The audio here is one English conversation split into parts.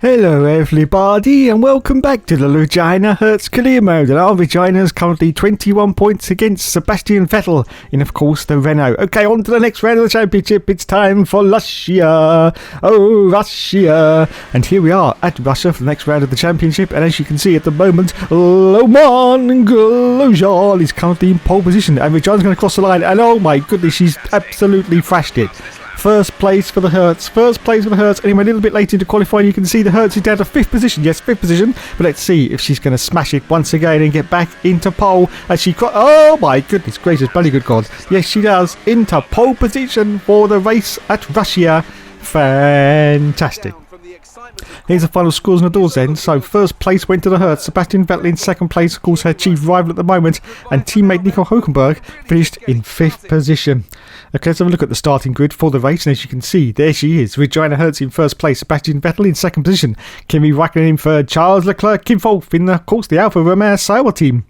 Hello everybody and welcome back to the Regina Hertz career mode, and our Regina is currently 21 points against Sebastian Vettel in, of course, the Renault. Okay, on to the next round of the championship. It's time for Russia. Oh, Russia. And here we are at Russia for the next round of the championship, and as you can see at the moment, Roman Grosjean is currently in pole position, and Regina's going to cross the line, and oh my goodness, she's absolutely thrashed it. First place for the Hertz. Anyway, a little bit later into qualifying, you can see the Hertz is down to 5th position. Yes, 5th position. But let's see if she's going to smash it once again and get back into pole. As she... Oh my goodness gracious, bloody good God. Yes, she does. Into pole position for the race at Russia. Fantastic. Here's the final scores on the doors then. So first place went to the Hertz. Sebastian Vettel in second place, of course her chief rival at the moment, and teammate Nico Hülkenberg finished in 5th position. Okay, let's have a look at the starting grid for the race, and as you can see, there she is. Regina Hertz in first place, Sebastian Vettel in second position, Kimi Raikkonen in third, Charles Leclerc in fourth in of course the Alfa Romeo Sauber team.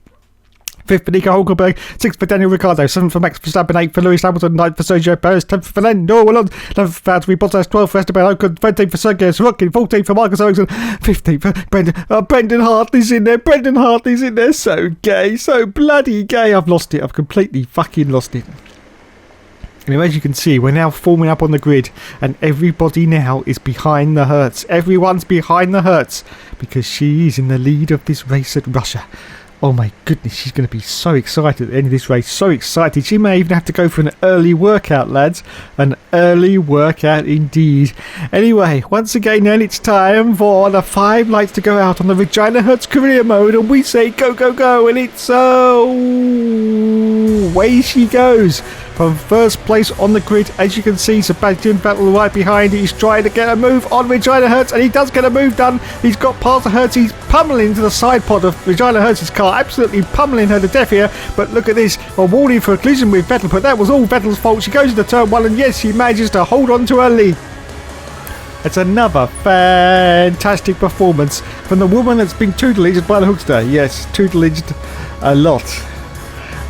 5th for Nico Hülkenberg, 6th for Daniel Ricciardo, 7th for Max Verstappen, 8th for Lewis Hamilton, 9th for Sergio Perez, 10th for Fernando Alonso, 11th for Valtteri Bottas, 12th for Esteban Ocon, 13th for Sergio Sorokin, 14th for Marcus Ericsson, 15th for Brendan Hartley's in there. Brendan Hartley's in there. So gay, so bloody gay. I've lost it. I've completely fucking lost it. Anyway, as you can see, we're now forming up on the grid, and everybody now is behind the Hertz. Everyone's behind the Hertz because she is in the lead of this race at Russia. Oh my goodness, she's going to be so excited at the end of this race. So excited. She may even have to go for an early workout, lads. An early workout indeed. Anyway, once again then, it's time for the 5 lights to go out on the Regina Hertz career mode. And we say go, go, go. And it's away she goes. From first place on the grid, as you can see, Sebastian Vettel right behind. He's trying to get a move on Regina Hertz, and he does get a move done. He's got past the Hertz. He's pummeling into the side pod of Regina Hertz's car, absolutely pummeling her to death here. But look at this, a warning for a collision with Vettel, but that was all Vettel's fault. She goes into turn 1, and yes, she manages to hold on to her lead. It's another fantastic performance from the woman that's been tutelaged by the Hookster. Yes, tutelaged a lot.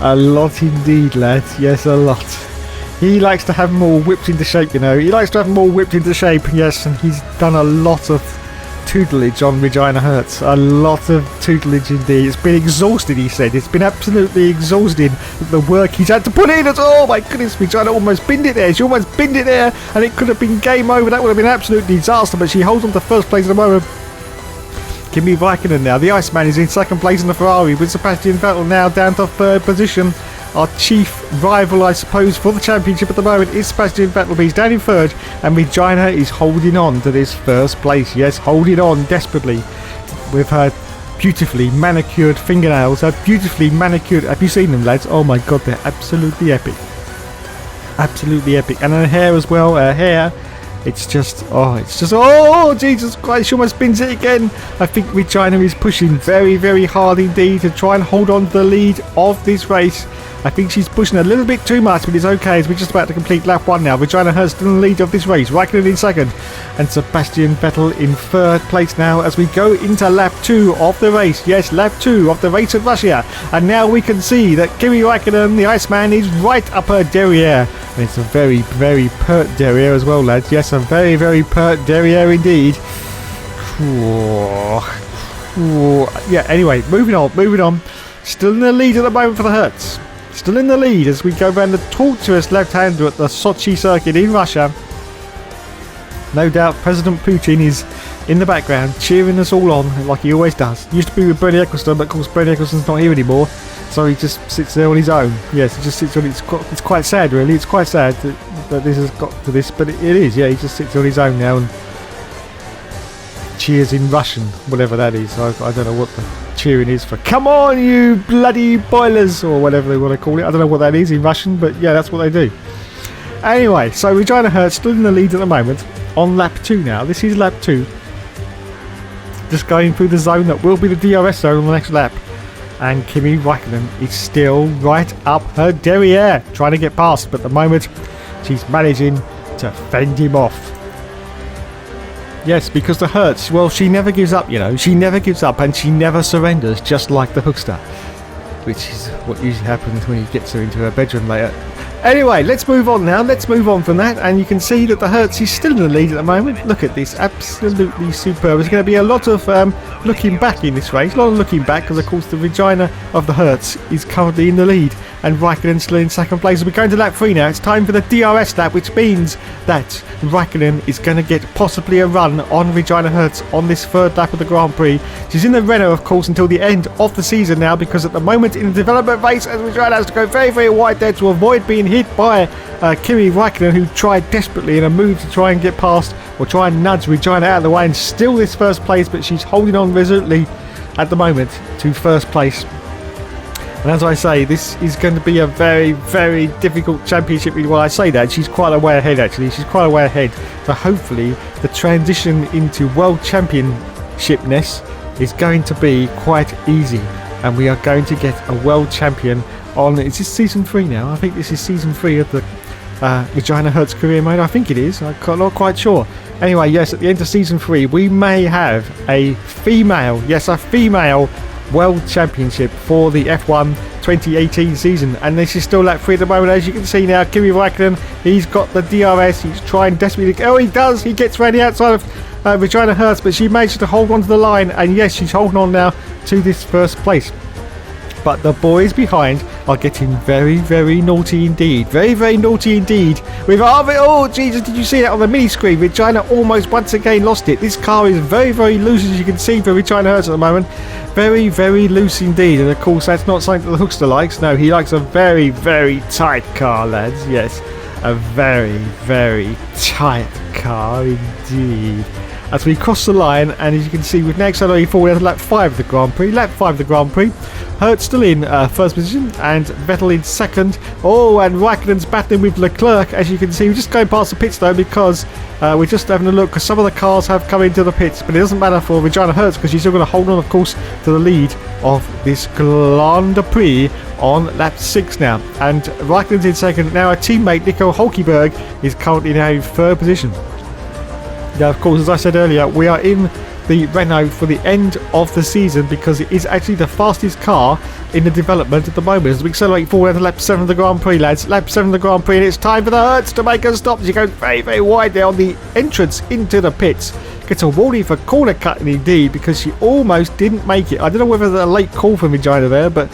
A lot indeed, lads. Yes, a lot. He likes to have them all whipped into shape, you know. He likes to have them all whipped into shape, yes, and he's done a lot of tutelage on Regina Hertz. A lot of tutelage indeed. It's been exhausting, he said. It's been absolutely exhausting, the work he's had to put in. Oh my goodness, Regina almost binned it there. She almost binned it there, and it could have been game over. That would have been an absolute disaster, but she holds on to first place at the moment. Kimi Raikkonen now. The Iceman is in second place in the Ferrari, with Sebastian Vettel now down to third position. Our chief rival, I suppose, for the championship at the moment is Sebastian Vettel, but he's down in third, and Regina is holding on to this first place. Yes, holding on desperately with her beautifully manicured fingernails. Her beautifully manicured... Have you seen them, lads? Oh my god, they're absolutely epic. Absolutely epic. And her hair as well. Her hair... It's just, oh, Jesus Christ, she almost spins it again. I think Regina is pushing very, very hard indeed to try and hold on to the lead of this race. I think she's pushing a little bit too much, but it's okay as we're just about to complete lap 1 now. Regina Hertz still in the lead of this race. Raikkonen in second, and Sebastian Vettel in third place now as we go into lap 2 of the race. Yes, lap 2 of the race at Russia. And now we can see that Kimi Raikkonen, the Iceman, is right up her derriere. And it's a very, very pert derriere as well, lads. Yes, a very, very pert derriere indeed. Yeah, anyway, moving on. Still in the lead at the moment for the Hertz. Still in the lead as we go around the tortuous left-hander at the Sochi circuit in Russia. No doubt President Putin is in the background cheering us all on like he always does. Used to be with Bernie Ecclestone, but of course Bernie Ecclestone's not here anymore, so he just sits there on his own. Yes, he just sits on. It's quite sad, really. It's quite sad that this has got to this, but it is. Yeah, he just sits on his own now and cheers in Russian, whatever that is. I don't know what the cheering is for "Come on, you bloody boilers," or whatever they want to call it. I don't know what that is in Russian, but yeah, that's what they do. Anyway, so Regina Hertz still in the lead at the moment on lap 2 now. This is lap 2. Just going through the zone that will be the DRS zone on the next lap. And Kimi Raikkonen is still right up her derriere, trying to get past, but at the moment she's managing to fend him off. Yes, because the Hertz, well, she never gives up, you know. She never gives up and she never surrenders, just like the Hookster, which is what usually happens when he gets her into her bedroom later. Anyway, let's move on now. Let's move on from that. And you can see that the Hertz is still in the lead at the moment. Look at this. Absolutely superb. There's going to be a lot of looking back in this race. A lot of looking back because, of course, the Regina of the Hertz is currently in the lead. And Raikkonen still in second place. We're going to lap 3 now. It's time for the DRS lap, which means that Raikkonen is going to get possibly a run on Regina Hertz on this third lap of the Grand Prix. She's in the Renault, of course, until the end of the season now, because at the moment in the development race, as Regina has to go very, very wide there to avoid being hit by Kimi Raikkonen, who tried desperately in a move to try and get past or try and nudge Regina out of the way, and still this first place, but she's holding on resolutely at the moment to first place. And as I say, this is going to be a very, very difficult championship. While I say that, she's quite a way ahead, actually. She's quite a way ahead. So hopefully the transition into world championshipness is going to be quite easy. And we are going to get a world champion on... Is this season 3 now? I think this is season 3 of the Regina Hertz career mode. I think it is. I'm not quite sure. Anyway, yes, at the end of season 3, we may have a female World Championship for the F1 2018 season, and this is still lap 3 at the moment. As you can see now, Kimi Raikkonen, he's got the DRS, he's trying desperately to... Oh, he does! He gets around the outside of Regina Hertz, but she manages to hold on to the line, and yes, she's holding on now to this first place. But the boys behind are getting very, very naughty indeed. Very, very naughty indeed. With oh, Jesus, did you see that on the mini screen? Regina almost once again lost it. This car is very, very loose, as you can see, for Regina Hertz at the moment. Very, very loose indeed. And of course, that's not something that the Hookster likes. No, he likes a very, very tight car, lads. Yes, a very, very tight car indeed. As we cross the line, and as you can see, we've now accelerated forward to lap 5 of the Grand Prix. Lap 5 of the Grand Prix. Hertz still in first position, and Vettel in second. Oh, and Raikkonen's battling with Leclerc, as you can see. We're just going past the pits, though, because we're just having a look, because some of the cars have come into the pits. But it doesn't matter for Regina Hertz, because she's still going to hold on, of course, to the lead of this Grand Prix on lap 6 now. And Raikkonen's in second. Now, our teammate, Nico Hulkenberg, is currently now in third position. Now, of course, as I said earlier, we are in the Renault for the end of the season because it is actually the fastest car in the development at the moment. As we accelerate forward to lap 7 of the Grand Prix, lads. Lap 7 of the Grand Prix, and it's time for the Hertz to make a stop. She goes very, very wide there on the entrance into the pits. Gets a warning for corner cutting indeed, because she almost didn't make it. I don't know whether there's a late call from Regina there, but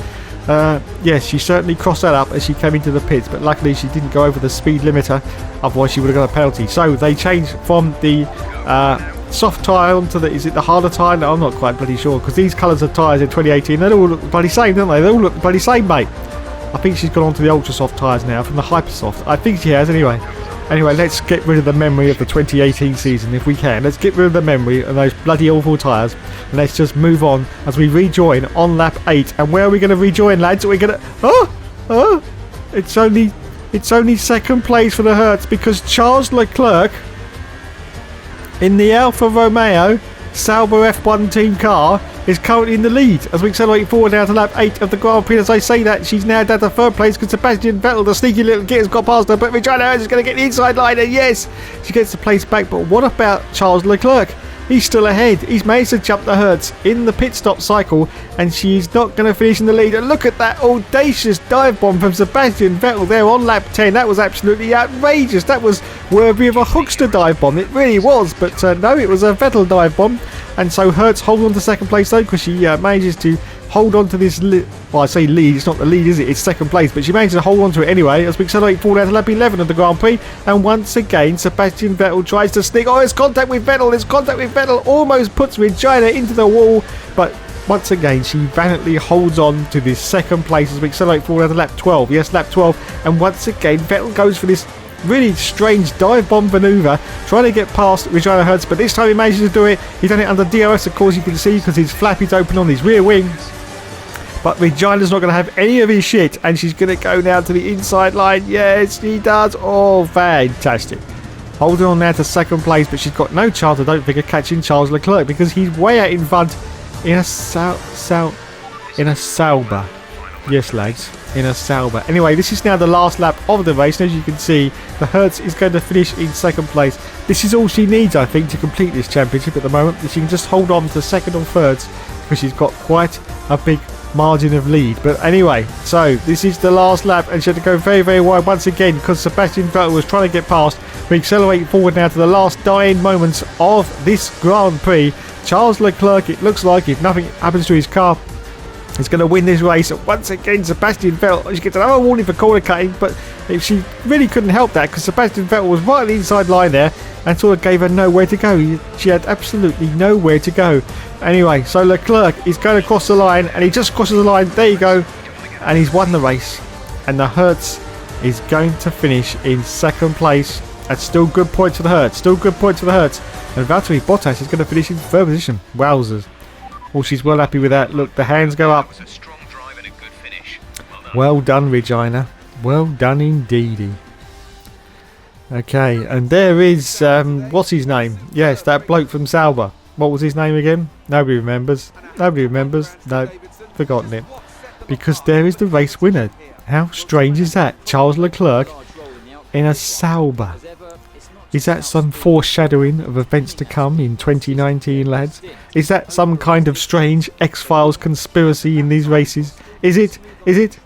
yes, she certainly crossed that up as she came into the pits, but luckily she didn't go over the speed limiter, otherwise she would have got a penalty. So they changed from the soft tyre onto the, is it the harder tyre? No, I'm not quite bloody sure, because these colours of tyres in 2018, they all look bloody same, don't they? They all look bloody same, mate. I think she's gone on to the ultra soft tyres now from the hyper soft. I think she has anyway. Anyway, let's get rid of the memory of the 2018 season if we can. Let's get rid of the memory of those bloody awful tyres, and let's just move on as we rejoin on lap 8. And where are we going to rejoin, lads? We're going to... It's only second place for the Hertz, because Charles Leclerc in the Alfa Romeo Sauber F1 team car is currently in the lead as we accelerate forward now to lap 8 of the Grand Prix. As I say that, she's now down to third place because Sebastian Vettel, the sneaky little git, has got past her, but Regina Hertz is going to get the inside line, and yes, she gets the place back. But what about Charles Leclerc? He's still ahead. He's managed to jump the Hertz in the pit stop cycle, and she's not going to finish in the lead. And look at that audacious dive bomb from Sebastian Vettel there on lap 10. That was absolutely outrageous. That was worthy of a Hookster dive bomb. It really was. But no, it was a Vettel dive bomb. And so Hertz holds on to second place, though, because she manages to hold on to this... Well, I say lead. It's not the lead, is it? It's second place. But she manages to hold on to it anyway as we accelerate forward to lap 11 of the Grand Prix. And once again, Sebastian Vettel tries to sneak... Oh, there's contact with Vettel. There's contact with Vettel. Almost puts Regina into the wall. But once again, she valiantly holds on to this second place as we accelerate forward to lap 12. Yes, lap 12. And once again, Vettel goes for this really strange dive bomb maneuver, trying to get past Regina Hertz, but this time he manages to do it. He's done it under DRS, of course, you can see, because his flap is open on his rear wing. But Regina's not going to have any of his shit, and she's going to go now to the inside line. Yes, she does. Oh, fantastic. Holding on now to second place, but she's got no chance, I don't think, of catching Charles Leclerc, because he's way out in front in a Sauber. Yes, lads, in a Sauber. Anyway, this is now the last lap of the race, and as you can see, the Hertz is going to finish in second place. This is all she needs, I think, to complete this championship at the moment. She can just hold on to second or thirds, because she's got quite a big margin of lead. But anyway, so this is the last lap, and she had to go very, very wide once again, because Sebastian Vettel was trying to get past. We accelerate forward now to the last dying moments of this Grand Prix. Charles Leclerc, it looks like, if nothing happens to his car, is going to win this race. And once again, Sebastian Vettel, she gets another warning for corner cutting, but she really couldn't help that, because Sebastian Vettel was right on the inside line there and sort of gave her nowhere to go. She had absolutely nowhere to go. Anyway, so Leclerc is going to cross the line, and he just crosses the line. There you go. And he's won the race. And the Hertz is going to finish in second place. That's still good points for the Hertz. Still good points for the Hertz. And Valtteri Bottas is going to finish in third position. Wowzers. Well, she's well happy with that. Look, the hands go up. Well done, Regina. Well done indeedy. Okay, and there is, what's his name? Yes, that bloke from Sauber. What was his name again? Nobody remembers. Nobody remembers. No, forgotten it. Because there is the race winner. How strange is that? Charles Leclerc in a Sauber. Is that some foreshadowing of events to come in 2019, lads? Is that some kind of strange X-Files conspiracy in these races? Is it? Is it?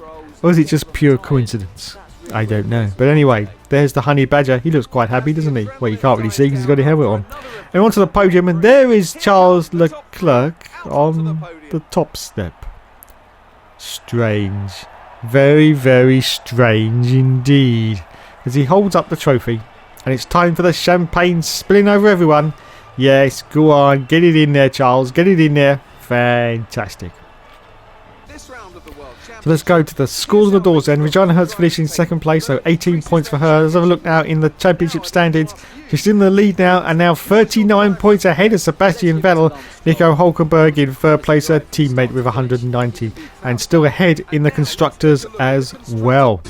Or is it just pure coincidence? I don't know. But anyway, there's the Honey Badger. He looks quite happy, doesn't he? Well, you can't really see because he's got his helmet on. And onto the podium, and there is Charles Leclerc on the top step. Strange. Very, very strange indeed. As he holds up the trophy. And it's time for the champagne spilling over everyone. Yes, go on. Get it in there, Charles. Get it in there. Fantastic. So let's go to the scores on the doors then. Regina Hertz finishing second place, so 18 points for her. Let's have a look now in the championship standings. She's in the lead now, and now 39 points ahead of Sebastian Vettel. Nico Hulkenberg in third place, her teammate with 190. And still ahead in the constructors as well.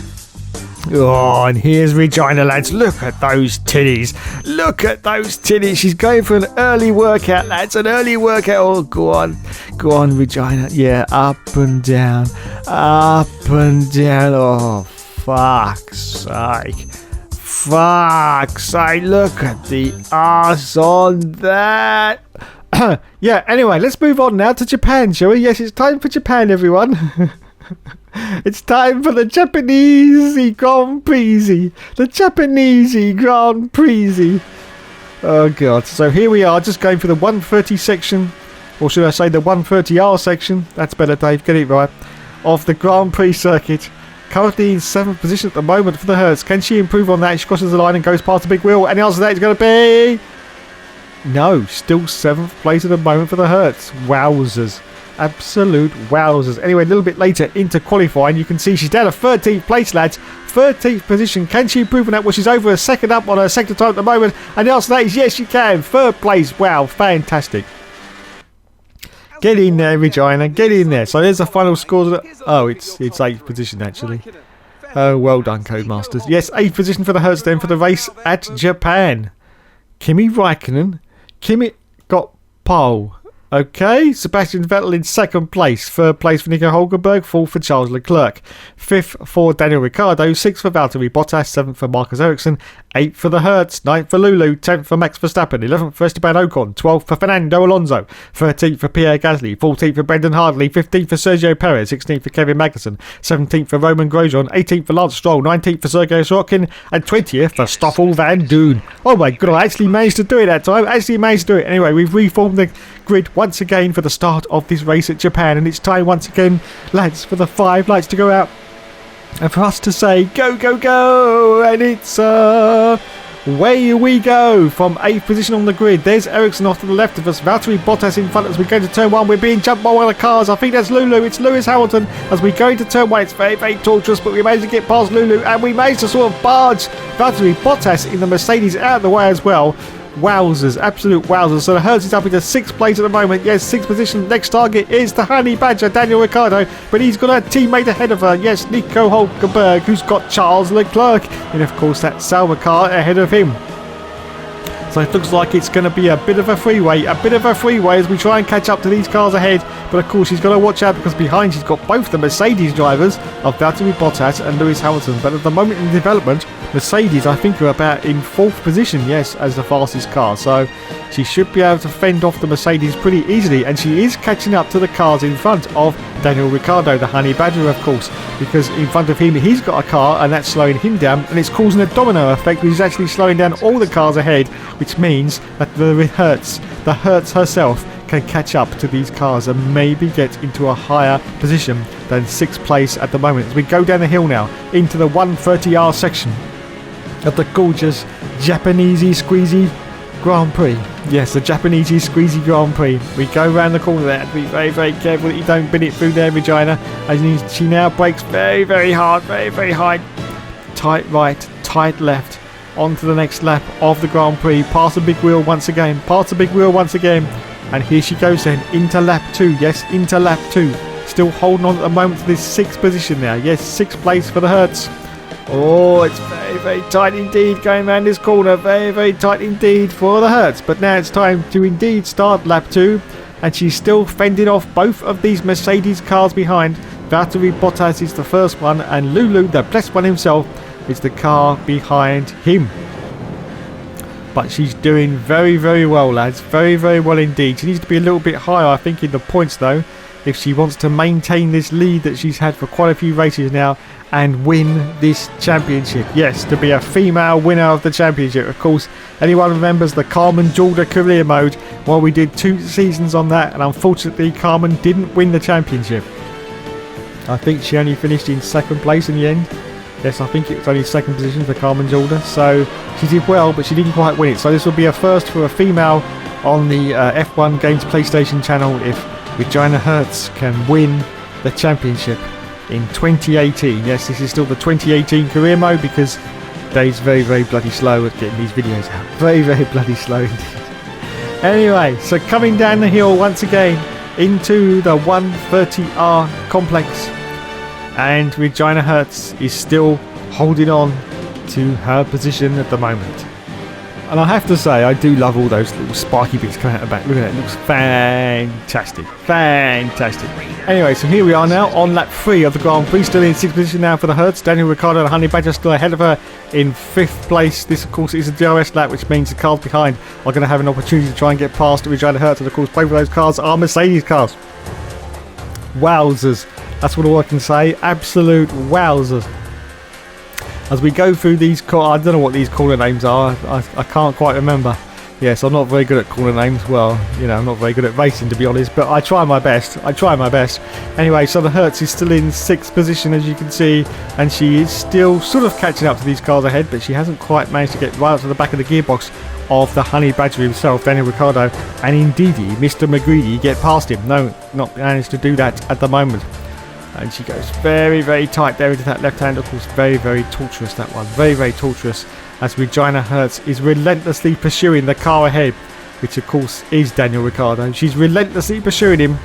Oh, and here's Regina, lads. Look at those titties. Look at those titties. She's going for an early workout, lads. An early workout. Oh, go on. Go on, Regina. Yeah, up and down. Up and down. Oh, fuck's sake. Fuck's sake. Look at the arse on that. Yeah, anyway, let's move on now to Japan, shall we? Yes, it's time for Japan, everyone. It's time for the Japanese Grand Prix. The Japanese Grand Prix. Oh god. So here we are, just going for the 130 section, or should I say the 130R section, that's better, Dave, get it right, of the Grand Prix circuit. Currently in 7th position at the moment for the Hertz. Can she improve on that? She crosses the line and goes past the big wheel, and the answer to that is going to be no. Still 7th place at the moment for the Hertz. Wowzers. Absolute wowzers. Anyway, a little bit later into qualifying, you can see she's down to 13th place, lads. 13th position. Can she improve on that? Well, she's over a second up on her sector time at the moment. And the answer to that is yes, she can. 3rd place. Wow, fantastic. Get in there, Regina. Get in there. So there's the final scores. Oh, it's 8th position, actually. Oh, well done, Codemasters. Yes, 8th position for the Hertz then for the race at Japan. Kimi Raikkonen. Kimi got pole. Okay, Sebastian Vettel in 2nd place. 3rd place for Nico Hulkenberg. 4th for Charles Leclerc. 5th for Daniel Ricciardo. 6th for Valtteri Bottas. 7th for Marcus Ericsson. 8th for the Hertz. 9th for Lulu. 10th for Max Verstappen. 11th for Esteban Ocon. 12th for Fernando Alonso. 13th for Pierre Gasly. 14th for Brendan Hartley. 15th for Sergio Perez. 16th for Kevin Magnussen. 17th for Roman Grosjean. 18th for Lance Stroll. 19th for Sergei Sorokin. And 20th for Stoffel Van Doon. Oh my god, I actually managed to do it that time. Anyway, we've reformed the grid once again for the start of this race at Japan, and it's time once again, lads, for the 5 lights to go out and for us to say go, go, go. And it's Away we go from 8th position on the grid. There's Ericsson off to the left of us. Valtteri Bottas in front as we go to turn 1. We're being jumped by one of the cars. I think that's Lulu. It's Lewis Hamilton as we go into turn 1. It's very, very torturous, but we managed to get past Lulu and we managed to sort of barge Valtteri Bottas in the Mercedes out of the way as well. Wowzers, absolute wowzers. So the Hertz is up into 6th place at the moment. Yes, 6th position. Next target is the Honey Badger, Daniel Ricciardo, but he's got a teammate ahead of her. Yes, Nico Hulkenberg, who's got Charles Leclerc, and of course that Sauber car ahead of him. So it looks like it's going to be a bit of a freeway as we try and catch up to these cars ahead. But of course she's got to watch out because behind she's got both the Mercedes drivers of Valtteri Bottas and Lewis Hamilton. But at the moment in development, Mercedes I think are about in 4th position, yes, as the fastest car. So she should be able to fend off the Mercedes pretty easily, and she is catching up to the cars in front of Daniel Ricciardo, the Honey Badger of course, because in front of him he's got a car and that's slowing him down, and it's causing a domino effect which is actually slowing down all the cars ahead, which means that the Hertz herself can catch up to these cars and maybe get into a higher position than 6th place at the moment. As we go down the hill now into the 130R section of the gorgeous Japanesey squeezy Grand Prix. Yes, the Japanesey squeezy Grand Prix. We go around the corner there. Be very, very careful that you don't bin it through there, Regina. As she now brakes very, very hard, very, very high. Tight right, tight left. On to the next lap of the Grand Prix. Past the big wheel once again. And here she goes then into lap 2. Yes, into lap 2. Still holding on at the moment to this 6th position now. Yes, 6th place for the Hertz. Oh, it's very, very tight indeed going around this corner. Very, very tight indeed for the Hertz. But now it's time to indeed start lap 2. And she's still fending off both of these Mercedes cars behind. Valtteri Bottas is the first one. And Lulu, the blessed one himself, is the car behind him. But she's doing very, very well, lads. Very, very well indeed. She needs to be a little bit higher, I think, in the points, though, if she wants to maintain this lead that she's had for quite a few races now and win this championship. Yes, to be a female winner of the championship. Of course, anyone remembers the Carmen Jorda career mode? Well, we did 2 seasons on that, and unfortunately, Carmen didn't win the championship. I think she only finished in 2nd place in the end. Yes, I think it was only 2nd position for Carmen Jorda. So she did well, but she didn't quite win it. So this will be a first for a female on the F1 Games PlayStation channel if Regina Hertz can win the championship in 2018. Yes, this is still the 2018 career mode because Dave's very, very bloody slow at getting these videos out. Very, very bloody slow indeed. Anyway, so coming down the hill once again into the 130R complex. And Regina Hertz is still holding on to her position at the moment. And I have to say, I do love all those little sparky bits coming out the back. Look at that, it looks fantastic. Fantastic. Anyway, so here we are now on lap 3 of the Grand Prix. Still in 6th position now for the Hertz. Daniel Ricciardo and Honey Badger still ahead of her in 5th place. This, of course, is a DRS lap, which means the cars behind are going to have an opportunity to try and get past Regina Hertz. And, of course, both of those cars are Mercedes cars. Wowzers. That's what all I can say. Absolute wowzers. As we go through these, I don't know what these corner names are. I can't quite remember. Yes, I'm not very good at corner names. Well, you know, I'm not very good at racing, to be honest. But I try my best. Anyway, so the Hertz is still in 6th position, as you can see. And she is still sort of catching up to these cars ahead. But she hasn't quite managed to get right up to the back of the gearbox of the Honey Badger himself, Daniel Ricciardo. And indeedy, Mr. McGreedy get past him. No, not managed to do that at the moment. And she goes very, very tight there into that left hand. Of course, very, very torturous, that one. Very, very torturous. As Regina Hertz is relentlessly pursuing the car ahead, which of course is Daniel Ricciardo. She's relentlessly pursuing him.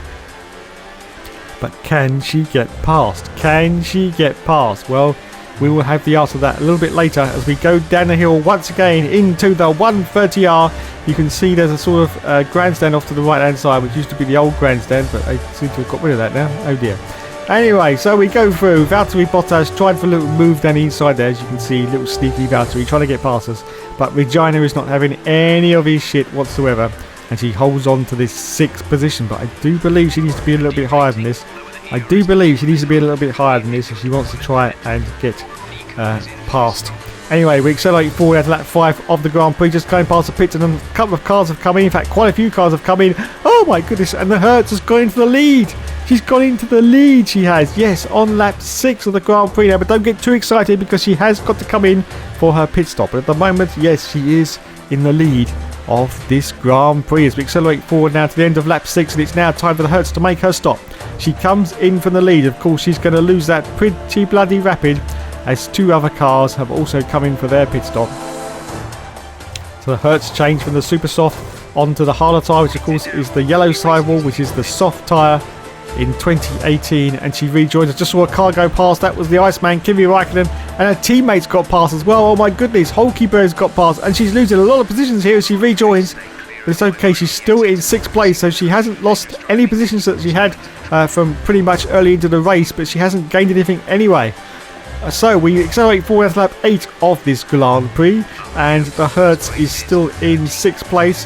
But can she get past? Can she get past? Well, we will have the answer to that a little bit later as we go down the hill once again into the 130R. You can see there's a sort of grandstand off to the right hand side, which used to be the old grandstand, but they seem to have got rid of that now. Oh dear. Anyway, so we go through. Valtteri Bottas tried for a little move down the inside there, as you can see. Little sneaky Valtteri trying to get past us. But Regina is not having any of his shit whatsoever. And she holds on to this 6th position. But I do believe she needs to be a little bit higher than this. If she wants to try and get past Anyway, we accelerate forward out to lap 5 of the Grand Prix, just going past the pits, and a couple of cars have come in. In fact, quite a few cars have come in. Oh my goodness, and the Hertz has gone into the lead. She's gone into the lead, she has. Yes, on lap 6 of the Grand Prix now, but don't get too excited because she has got to come in for her pit stop. But at the moment, yes, she is in the lead of this Grand Prix as we accelerate forward now to the end of lap 6, and it's now time for the Hertz to make her stop. She comes in from the lead. Of course, she's going to lose that pretty bloody rapid, as 2 other cars have also come in for their pit stop. So the Hertz changed from the super soft onto the harder tyre, which of course is the yellow sidewall, which is the soft tyre, in 2018, and she rejoins. I just saw a car go past. That was the Iceman, Kimi Raikkonen, and her teammates got past as well. Oh my goodness, Hulkenberg's got past, and she's losing a lot of positions here as she rejoins. But it's okay, she's still in 6th place, so she hasn't lost any positions that she had from pretty much early into the race, but she hasn't gained anything anyway. So we accelerate forward to lap 8 of this Grand Prix, and the Hertz is still in 6th place.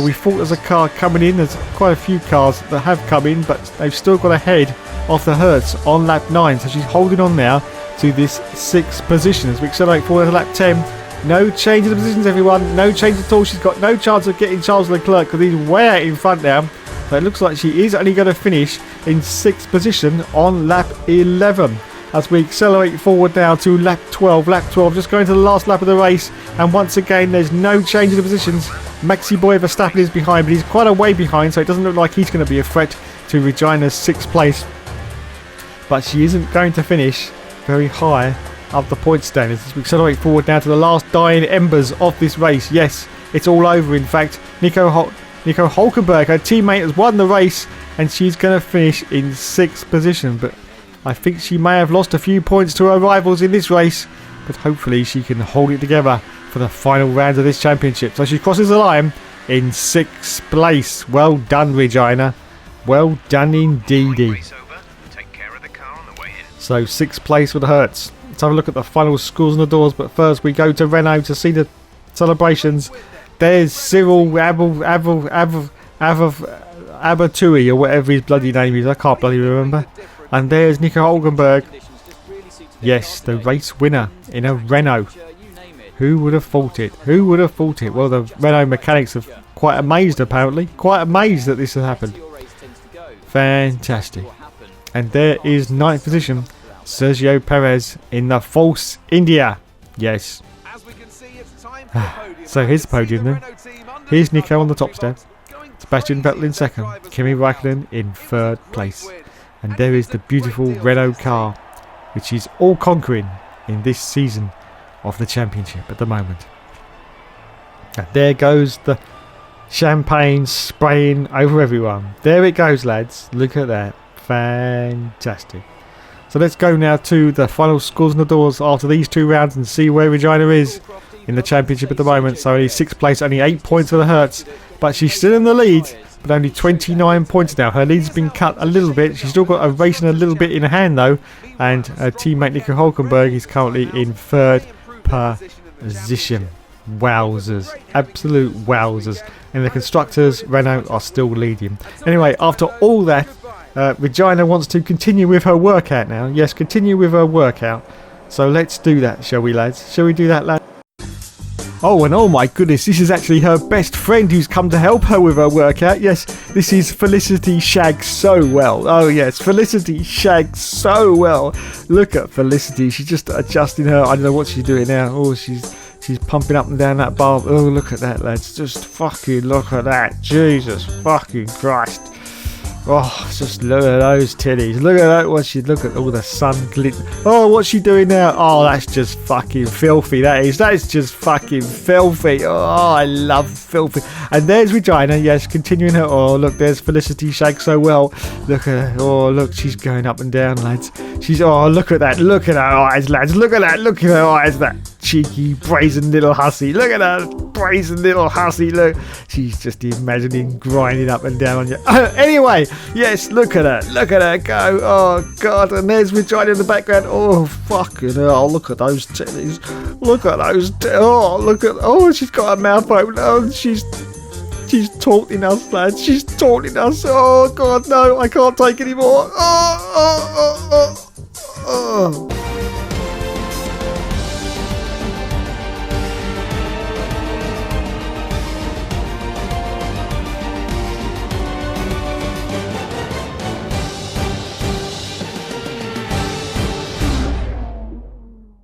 We thought there's a car coming in. There's quite a few cars that have come in, but they've still got ahead of the Hertz on lap 9. So she's holding on now to this 6th position as we accelerate forward to lap 10. No change in the positions, everyone. No change at all. She's got no chance of getting Charles Leclerc because he's way out in front now. So it looks like she is only going to finish in 6th position on lap 11. As we accelerate forward now to lap 12. Lap 12, just going to the last lap of the race. And once again, there's no change in the positions. Maxi Boy Verstappen is behind, but he's quite a way behind, so it doesn't look like he's going to be a threat to Regina's 6th place. But she isn't going to finish very high up the point standings. As we accelerate forward now to the last dying embers of this race. Yes, it's all over, in fact. Nico Hulkenberg, her teammate, has won the race, and she's going to finish in 6th position. But I think she may have lost a few points to her rivals in this race, but hopefully she can hold it together for the final round of this championship. So she crosses the line in 6th place. Well done, Regina. Well done indeedy. So 6th place with the Hertz. Let's have a look at the final scores on the doors, but first we go to Renault to see the celebrations. There's Cyril Abatui, or whatever his bloody name is. I can't bloody remember. And there's Nico Hulkenberg. Yes, the race winner in a Renault. Who would have thought it? Who would have thought it? Well, the Renault mechanics are quite amazed, apparently. Quite amazed that this has happened. Fantastic. And there is 9th position, Sergio Perez in the Force India. Yes. So here's the podium then. Here's Nico on the top step. Sebastian Vettel in 2nd. Kimi Raikkonen in 3rd place. And there is the beautiful Renault car, which is all conquering in this season of the championship at the moment. And there goes the champagne spraying over everyone. There it goes, lads. Look at that. Fantastic. So let's go now to the final scores on the doors after these 2 rounds and see where Regina is in the championship at the moment. So only 6th place, only 8 points for the Hertz, but she's still in the lead, but only 29 points now. Her lead's been cut a little bit. She's still got a racing a little bit in hand though, and her teammate Nico Hulkenberg is currently in 3rd position. Wowzers, absolute wowzers. And the constructors, Renault, are still leading. Anyway, after all that, Regina wants to continue with her workout now. Yes, continue with her workout. So let's do that, shall we, lads? Shall we do that, lads? Oh, and oh my goodness, this is actually her best friend who's come to help her with her workout. Yes, this is Felicity Shags so well. Oh yes, Felicity Shags so well. Look at Felicity, she's just adjusting her. I don't know what she's doing now. Oh, she's pumping up and down that bar. Oh, look at that, lads. Just fucking look at that. Jesus fucking Christ. Oh, just look at those titties. Look at that. Look at all the sun glint. Oh, what's she doing now? Oh, that's just fucking filthy. That is just fucking filthy. Oh, I love filthy. And there's Regina. Yes, continuing her. Oh, look, there's Felicity Shag so well. Look at her. Oh, look, she's going up and down, lads. Oh, look at that. Look at her eyes, lads. Look at that. Look at her eyes. That cheeky, brazen little hussy. Look at her brazen little hussy. Look, she's just imagining grinding up and down on you. Anyway, yes, look at her. Look at her go. Oh, God. And there's Regina in the background. Oh, fucking hell. Look at those titties. Look at those. Oh, look at. Oh, she's got her mouth open. Oh, she's taunting us, lads. She's taunting us. Oh, God, no. I can't take any more. Oh,